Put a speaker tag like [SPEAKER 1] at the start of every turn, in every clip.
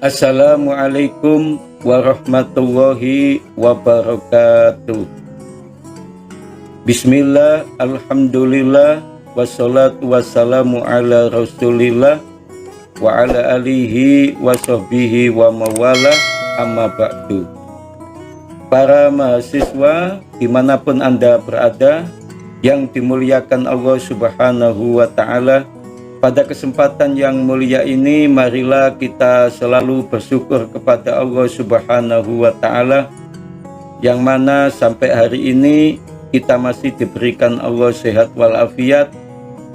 [SPEAKER 1] Assalamualaikum warahmatullahi wabarakatuh. Bismillah, alhamdulillah, wassalatu wassalamu ala rasulillah wa ala alihi wa sahbihi wa mawala, amma ba'du. Para mahasiswa dimanapun Anda berada yang dimuliakan Allah subhanahu wa ta'ala, pada kesempatan yang mulia ini marilah kita selalu bersyukur kepada Allah subhanahu wa ta'ala, yang mana sampai hari ini kita masih diberikan Allah sehat walafiat,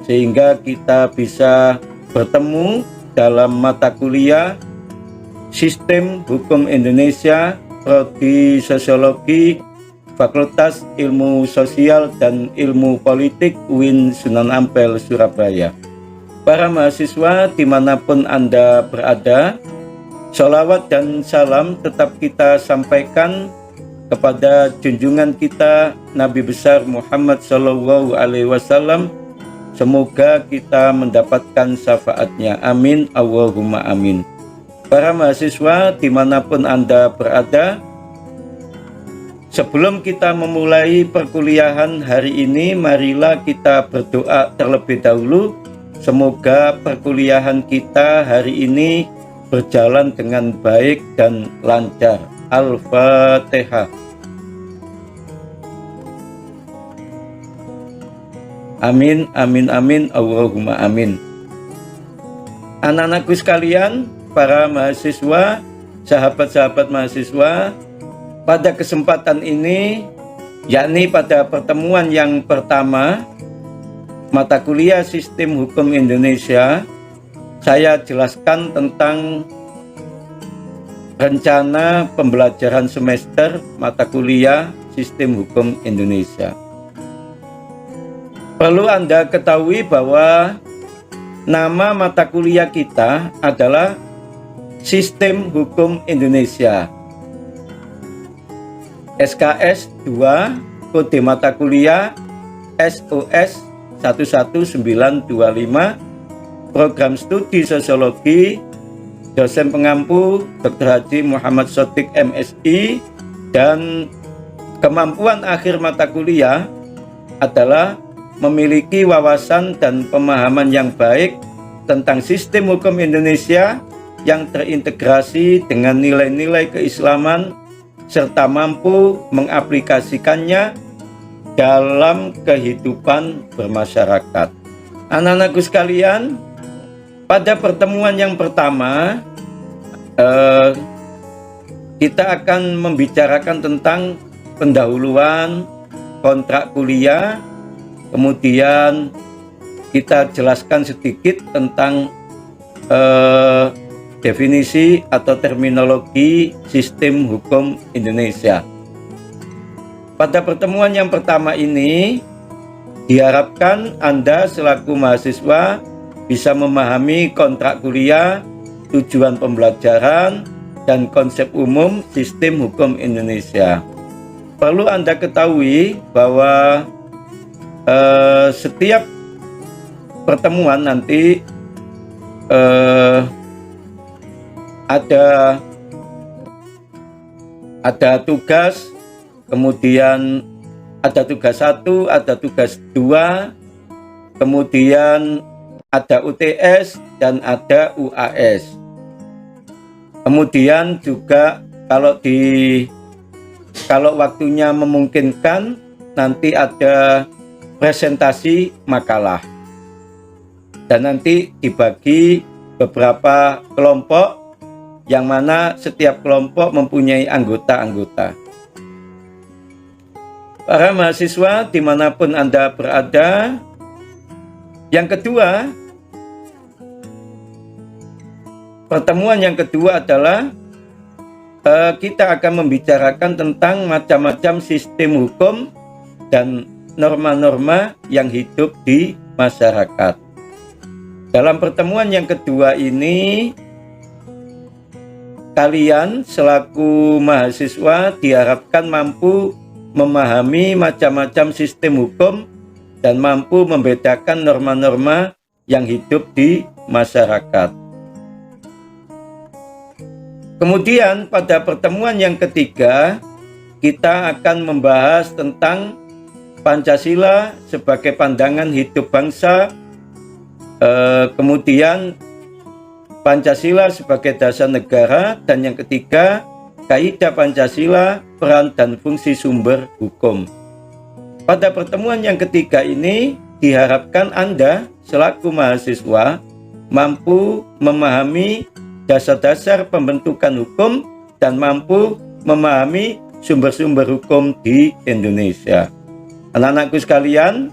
[SPEAKER 1] sehingga kita bisa bertemu dalam mata kuliah Sistem Hukum Indonesia Prodi Sosiologi Fakultas Ilmu Sosial dan Ilmu Politik UIN Sunan Ampel, Surabaya. Para mahasiswa dimanapun Anda berada, sholawat dan salam tetap kita sampaikan kepada junjungan kita Nabi besar Muhammad SAW. Semoga kita mendapatkan syafaatnya. Amin, Allahumma amin. Para mahasiswa dimanapun Anda berada, sebelum kita memulai perkuliahan hari ini, marilah kita berdoa terlebih dahulu. Semoga perkuliahan kita hari ini berjalan dengan baik dan lancar. Al-Fatihah. Amin, amin, amin, Allahumma amin. Anak-anakku sekalian, para mahasiswa, sahabat-sahabat mahasiswa, pada kesempatan ini, yakni pada pertemuan yang pertama mata kuliah Sistem Hukum Indonesia, saya jelaskan tentang rencana pembelajaran semester mata kuliah Sistem Hukum Indonesia. Perlu Anda ketahui bahwa nama mata kuliah kita adalah Sistem Hukum Indonesia. SKS 2, kode mata kuliah SOS 11925, program studi sosiologi, dosen pengampu Dr. Haji Muhammad Shodiq MSI, dan kemampuan akhir mata kuliah adalah memiliki wawasan dan pemahaman yang baik tentang sistem hukum Indonesia yang terintegrasi dengan nilai-nilai keislaman serta mampu mengaplikasikannya dalam kehidupan bermasyarakat. Anak-anakku sekalian, pada pertemuan yang pertama kita akan membicarakan tentang pendahuluan kontrak kuliah, kemudian kita jelaskan sedikit tentang definisi atau terminologi sistem hukum Indonesia. Pada pertemuan yang pertama ini, diharapkan Anda selaku mahasiswa bisa memahami kontrak kuliah, tujuan pembelajaran, dan konsep umum sistem hukum Indonesia. Perlu Anda ketahui bahwa setiap pertemuan nanti ada tugas, kemudian ada tugas 1, ada tugas 2, kemudian ada UTS dan ada UAS. Kemudian juga kalau waktunya memungkinkan nanti ada presentasi makalah. Dan nanti dibagi beberapa kelompok yang mana setiap kelompok mempunyai anggota-anggota. Para mahasiswa dimanapun Anda berada, yang kedua, pertemuan yang kedua adalah kita akan membicarakan tentang macam-macam sistem hukum dan norma-norma yang hidup di masyarakat. Dalam pertemuan yang kedua ini, kalian selaku mahasiswa diharapkan mampu memahami macam-macam sistem hukum dan mampu membedakan norma-norma yang hidup di masyarakat. Kemudian pada pertemuan yang ketiga, kita akan membahas tentang Pancasila sebagai pandangan hidup bangsa, kemudian Pancasila sebagai dasar negara, dan yang ketiga, kaidah Pancasila, peran dan fungsi sumber hukum. Pada pertemuan yang ketiga ini, diharapkan Anda selaku mahasiswa mampu memahami dasar-dasar pembentukan hukum dan mampu memahami sumber-sumber hukum di Indonesia. Anak-anakku sekalian,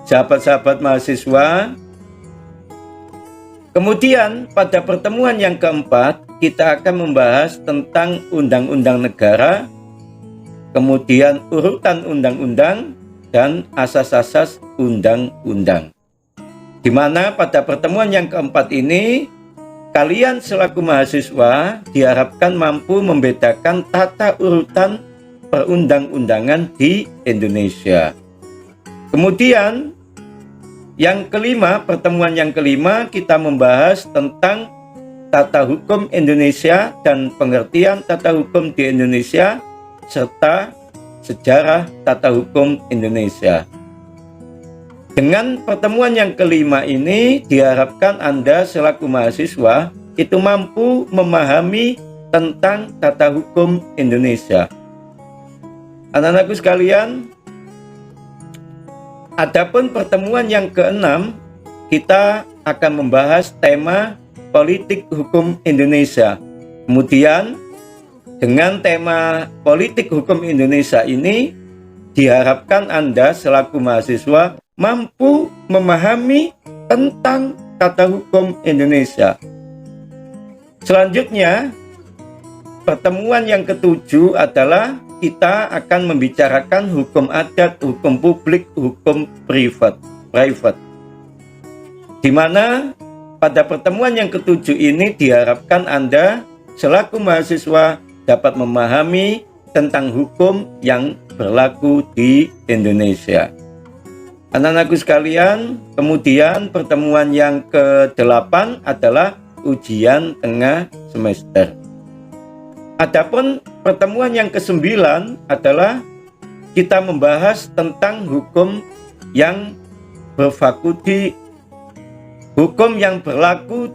[SPEAKER 1] sahabat-sahabat mahasiswa, kemudian pada pertemuan yang keempat, kita akan membahas tentang undang-undang negara, kemudian urutan undang-undang, dan asas-asas undang-undang. Di mana pada pertemuan yang keempat ini, kalian selaku mahasiswa diharapkan mampu membedakan tata urutan perundang-undangan di Indonesia. Kemudian yang kelima, pertemuan yang kelima, kita membahas tentang tata hukum Indonesia dan pengertian tata hukum di Indonesia serta sejarah tata hukum Indonesia. Dengan pertemuan yang kelima ini, diharapkan Anda selaku mahasiswa itu mampu memahami tentang tata hukum Indonesia. Anak-anakku sekalian, adapun pertemuan yang keenam, kita akan membahas tema politik hukum Indonesia. Kemudian, dengan tema politik hukum Indonesia ini, diharapkan Anda selaku mahasiswa mampu memahami tentang tata hukum Indonesia. Selanjutnya, pertemuan yang ketujuh adalah kita akan membicarakan hukum adat, hukum publik, hukum private. Di mana pada pertemuan yang ketujuh ini diharapkan Anda selaku mahasiswa dapat memahami tentang hukum yang berlaku di Indonesia. Anak-anakku sekalian, kemudian pertemuan yang ke-8 adalah ujian tengah semester. Adapun pertemuan yang ke-9 adalah kita membahas tentang hukum yang berlaku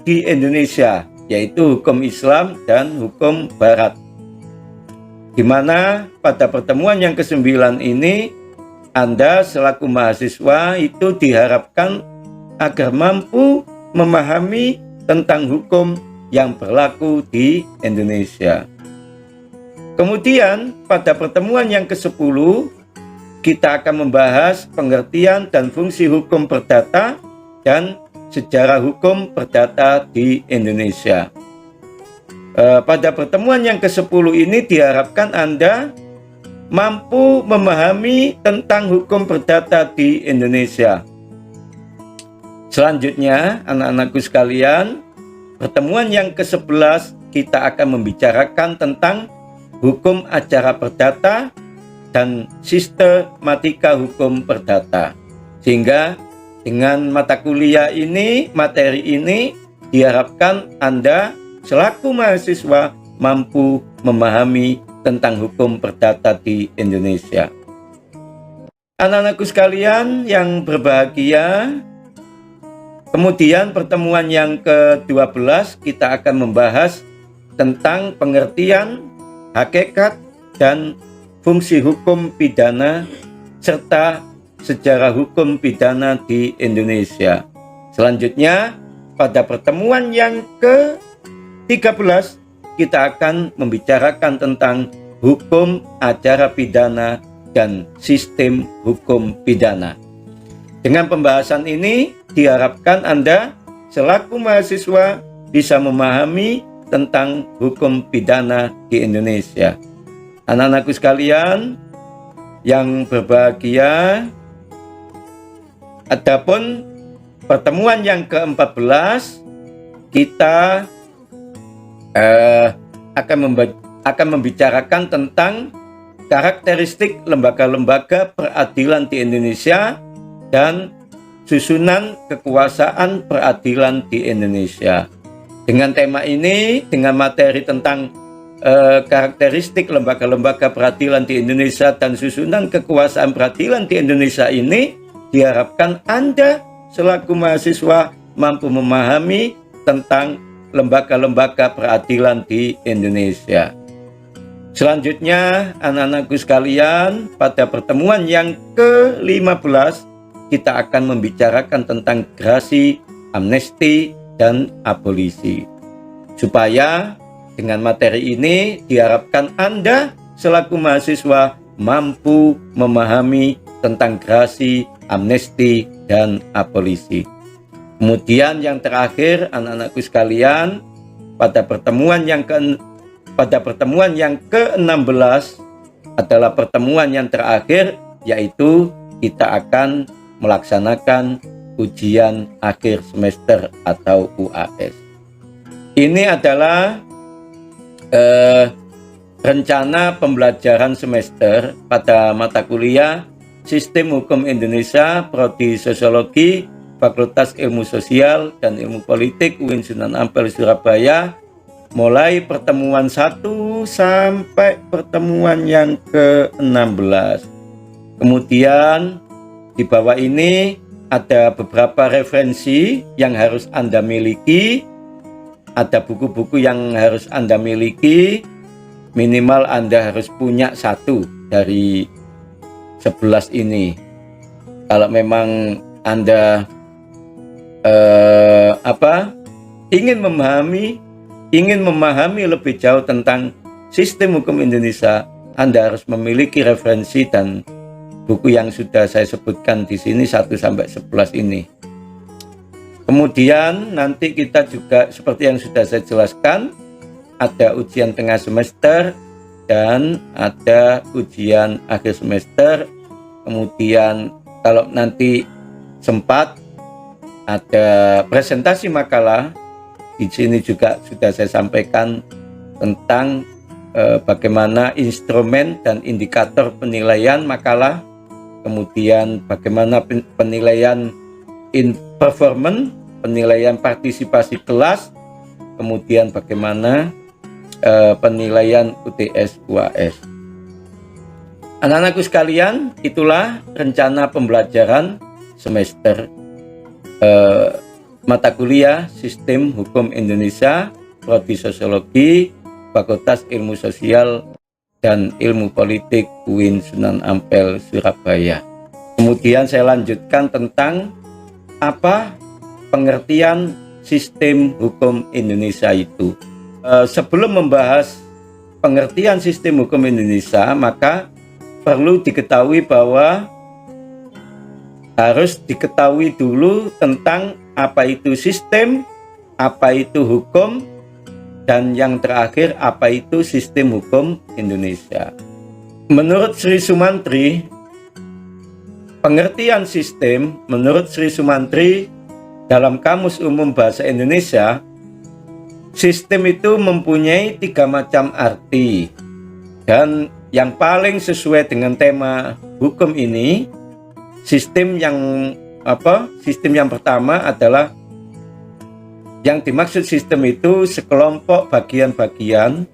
[SPEAKER 1] di Indonesia, yaitu hukum Islam dan hukum Barat. Di mana pada pertemuan yang ke-9 ini, Anda selaku mahasiswa itu diharapkan agar mampu memahami tentang hukum yang berlaku di Indonesia. Kemudian pada pertemuan yang ke-10, kita akan membahas pengertian dan fungsi hukum perdata dan sejarah hukum perdata di Indonesia. Pada pertemuan yang ke-10 ini diharapkan Anda mampu memahami tentang hukum perdata di Indonesia. Selanjutnya, anak-anakku sekalian, pertemuan yang ke-11 kita akan membicarakan tentang hukum acara perdata dan sistematika hukum perdata. Sehingga dengan mata kuliah ini, materi ini, diharapkan Anda selaku mahasiswa mampu memahami tentang hukum perdata di Indonesia. Anak-anakku sekalian yang berbahagia, kemudian pertemuan yang ke-12 kita akan membahas tentang pengertian, hakikat, dan fungsi hukum pidana serta sejarah hukum pidana di Indonesia. Selanjutnya, pada pertemuan yang ke-13 kita akan membicarakan tentang hukum acara pidana dan sistem hukum pidana. Dengan pembahasan ini, diharapkan Anda selaku mahasiswa bisa memahami tentang hukum pidana di Indonesia. Anak-anakku sekalian yang berbahagia, adapun pertemuan yang ke-14 kita akan membicarakan tentang karakteristik lembaga-lembaga peradilan di Indonesia dan susunan kekuasaan peradilan di Indonesia. Dengan tema ini, dengan materi tentang karakteristik lembaga-lembaga peradilan di Indonesia dan susunan kekuasaan peradilan di Indonesia ini, diharapkan Anda selaku mahasiswa mampu memahami tentang lembaga-lembaga peradilan di Indonesia. Selanjutnya, anak-anakku sekalian, pada pertemuan yang ke-15 kita akan membicarakan tentang gerasi, amnesti, dan abolisi. Supaya dengan materi ini diharapkan Anda selaku mahasiswa mampu memahami tentang gerasi, amnesti, dan abolisi. Kemudian yang terakhir, anak-anakku sekalian, pada pertemuan yang ke-16 adalah pertemuan yang terakhir, yaitu kita akan melaksanakan ujian akhir semester atau UAS. Ini adalah rencana pembelajaran semester pada mata kuliah Sistem Hukum Indonesia, Prodi Sosiologi, Fakultas Ilmu Sosial dan Ilmu Politik UIN Sunan Ampel Surabaya, mulai pertemuan 1 sampai pertemuan yang ke-16. Kemudian di bawah ini ada beberapa referensi yang harus Anda miliki, ada buku-buku yang harus Anda miliki, minimal Anda harus punya 1 dari 11 ini. Kalau memang Anda ingin memahami lebih jauh tentang sistem hukum Indonesia, Anda harus memiliki referensi dan buku yang sudah saya sebutkan di sini 1 sampai 11 ini. Kemudian nanti kita juga seperti yang sudah saya jelaskan, ada ujian tengah semester dan ada ujian akhir semester. Kemudian kalau nanti sempat ada presentasi makalah. Di sini juga sudah saya sampaikan tentang bagaimana instrumen dan indikator penilaian makalah, kemudian bagaimana penilaian performance, penilaian partisipasi kelas, kemudian bagaimana penilaian UTS UAS. Anak-anakku sekalian, itulah rencana pembelajaran semester mata kuliah Sistem Hukum Indonesia, Prodi Sosiologi, Fakultas Ilmu Sosial dan Ilmu Politik UIN Sunan Ampel Surabaya. Kemudian saya lanjutkan tentang apa pengertian sistem hukum Indonesia itu. Sebelum membahas pengertian sistem hukum Indonesia, maka perlu diketahui bahwa harus diketahui dulu tentang apa itu sistem, apa itu hukum, dan yang terakhir apa itu sistem hukum Indonesia. Menurut Sri Sumantri, pengertian sistem menurut Sri Sumantri dalam Kamus Umum Bahasa Indonesia, sistem itu mempunyai 3 macam arti. Dan yang paling sesuai dengan tema hukum ini, sistem yang pertama adalah, yang dimaksud sistem itu sekelompok bagian-bagian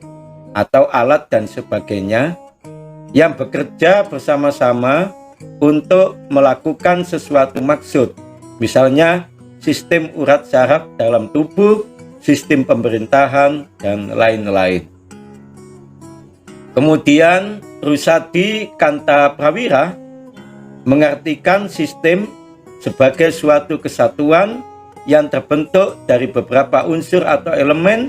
[SPEAKER 1] atau alat dan sebagainya yang bekerja bersama-sama untuk melakukan sesuatu maksud. Misalnya sistem urat saraf dalam tubuh, sistem pemerintahan, dan lain-lain. Kemudian Rusadi Kanta Prawira mengartikan sistem sebagai suatu kesatuan yang terbentuk dari beberapa unsur atau elemen.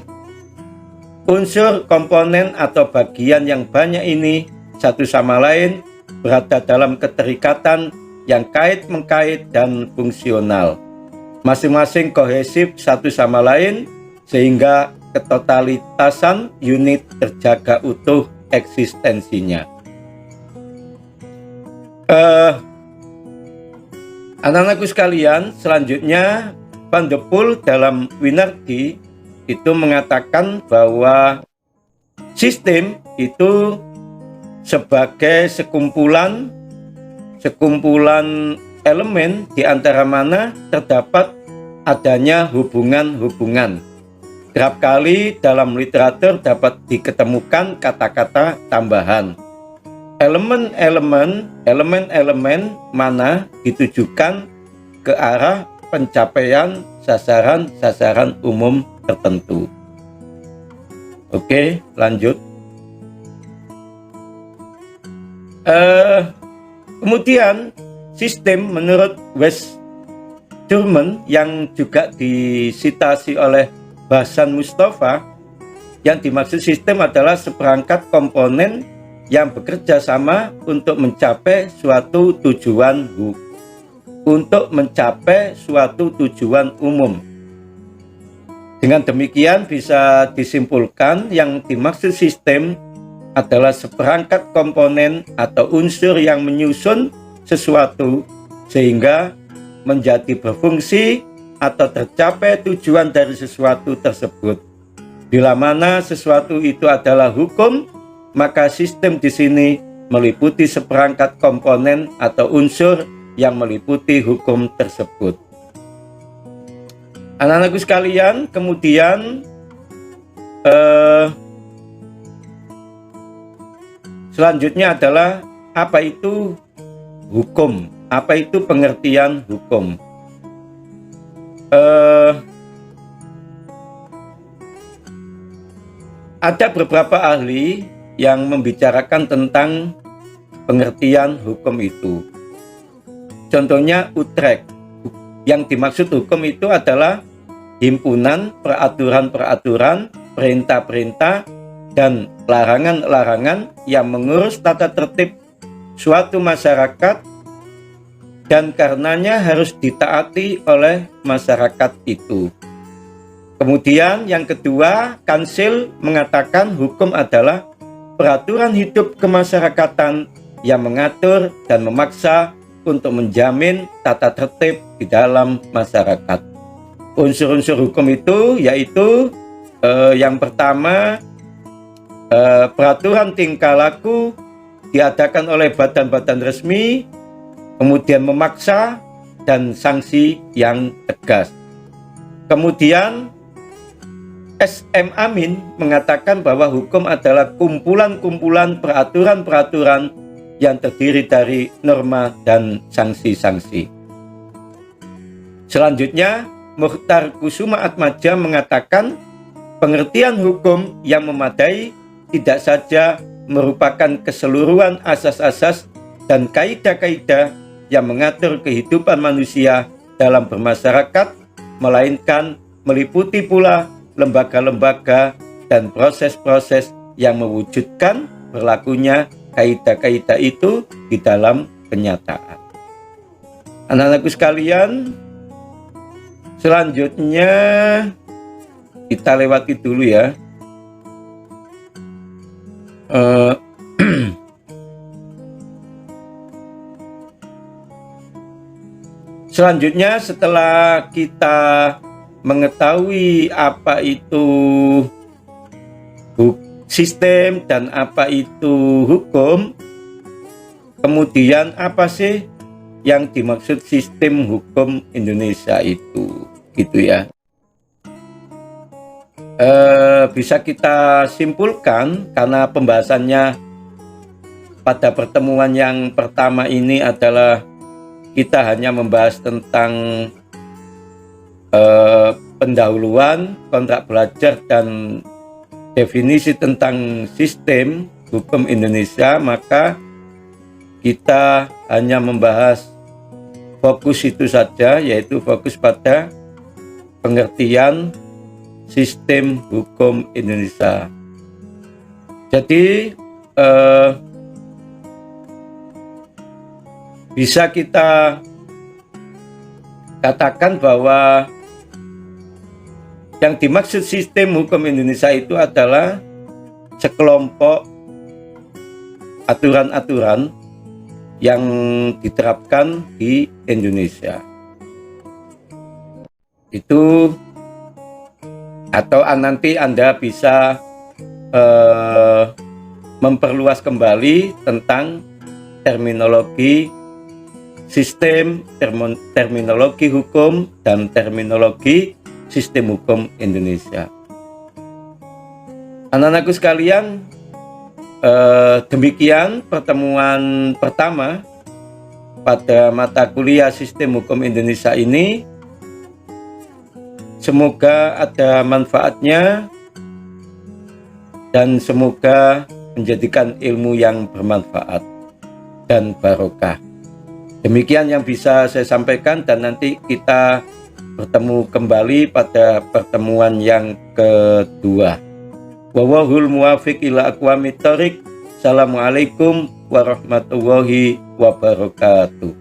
[SPEAKER 1] Unsur, komponen, atau bagian yang banyak ini satu sama lain berada dalam keterikatan yang kait-mengkait dan fungsional. Masing-masing kohesif satu sama lain sehingga ketotalitasan unit terjaga utuh eksistensinya. Anak-anakku sekalian, selanjutnya Van de Poel dalam Winardi itu mengatakan bahwa sistem itu sebagai sekumpulan elemen di antara mana terdapat adanya hubungan-hubungan. Kerap kali dalam literatur dapat diketemukan kata-kata tambahan. Elemen-elemen mana ditujukan ke arah pencapaian sasaran-sasaran umum tertentu. Oke, lanjut. Kemudian sistem menurut West Thurman yang juga disitasi oleh Basan Mustafa, yang dimaksud sistem adalah seperangkat komponen yang bekerja sama untuk mencapai suatu tujuan umum. Dengan demikian bisa disimpulkan yang dimaksud sistem adalah seperangkat komponen atau unsur yang menyusun sesuatu sehingga menjadi berfungsi atau tercapai tujuan dari sesuatu tersebut. Bila mana sesuatu itu adalah hukum, maka sistem di sini meliputi seperangkat komponen atau unsur yang meliputi hukum tersebut. Anak-anakku sekalian, kemudian selanjutnya adalah apa itu hukum? Apa itu pengertian hukum? Ada beberapa ahli yang membicarakan tentang pengertian hukum itu. Contohnya Utrecht. Yang dimaksud hukum itu adalah himpunan peraturan-peraturan, perintah-perintah, dan larangan-larangan yang mengurus tata tertib suatu masyarakat dan karenanya harus ditaati oleh masyarakat itu. Kemudian yang kedua, Kansil mengatakan hukum adalah peraturan hidup kemasyarakatan yang mengatur dan memaksa untuk menjamin tata tertib di dalam masyarakat. Unsur-unsur hukum itu yaitu yang pertama, peraturan tingkah laku diadakan oleh badan-badan resmi, kemudian memaksa, dan sanksi yang tegas. Kemudian S.M. Amin mengatakan bahwa hukum adalah kumpulan-kumpulan peraturan-peraturan yang terdiri dari norma dan sanksi-sanksi. Selanjutnya, Mukhtar Kusuma Atmaja mengatakan pengertian hukum yang memadai tidak saja merupakan keseluruhan asas-asas dan kaidah-kaidah yang mengatur kehidupan manusia dalam bermasyarakat, melainkan meliputi pula lembaga-lembaga dan proses-proses yang mewujudkan berlakunya kaidah-kaidah itu di dalam kenyataan. Anak-anakku sekalian, selanjutnya kita lewati dulu ya. Selanjutnya setelah kita mengetahui apa itu sistem dan apa itu hukum, kemudian apa sih yang dimaksud sistem hukum Indonesia itu, gitu ya. Bisa kita simpulkan karena pembahasannya pada pertemuan yang pertama ini adalah kita hanya membahas tentang pendahuluan, kontrak belajar, dan definisi tentang sistem hukum Indonesia, maka kita hanya membahas fokus itu saja, yaitu fokus pada pengertian sistem hukum Indonesia. Jadi bisa kita katakan bahwa yang dimaksud sistem hukum Indonesia itu adalah sekelompok aturan-aturan yang diterapkan di Indonesia. Itu, atau nanti Anda bisa memperluas kembali tentang terminologi sistem, terminologi hukum, dan terminologi sistem hukum Indonesia. Anak-anakku sekalian, demikian pertemuan pertama pada mata kuliah Sistem Hukum Indonesia ini. Semoga ada manfaatnya dan semoga menjadikan ilmu yang bermanfaat dan barokah. Demikian yang bisa saya sampaikan, dan nanti kita bertemu kembali pada pertemuan yang kedua. Wallahul muwaffiq ila aqwamit thoriq. Assalamualaikum warahmatullahi wabarakatuh.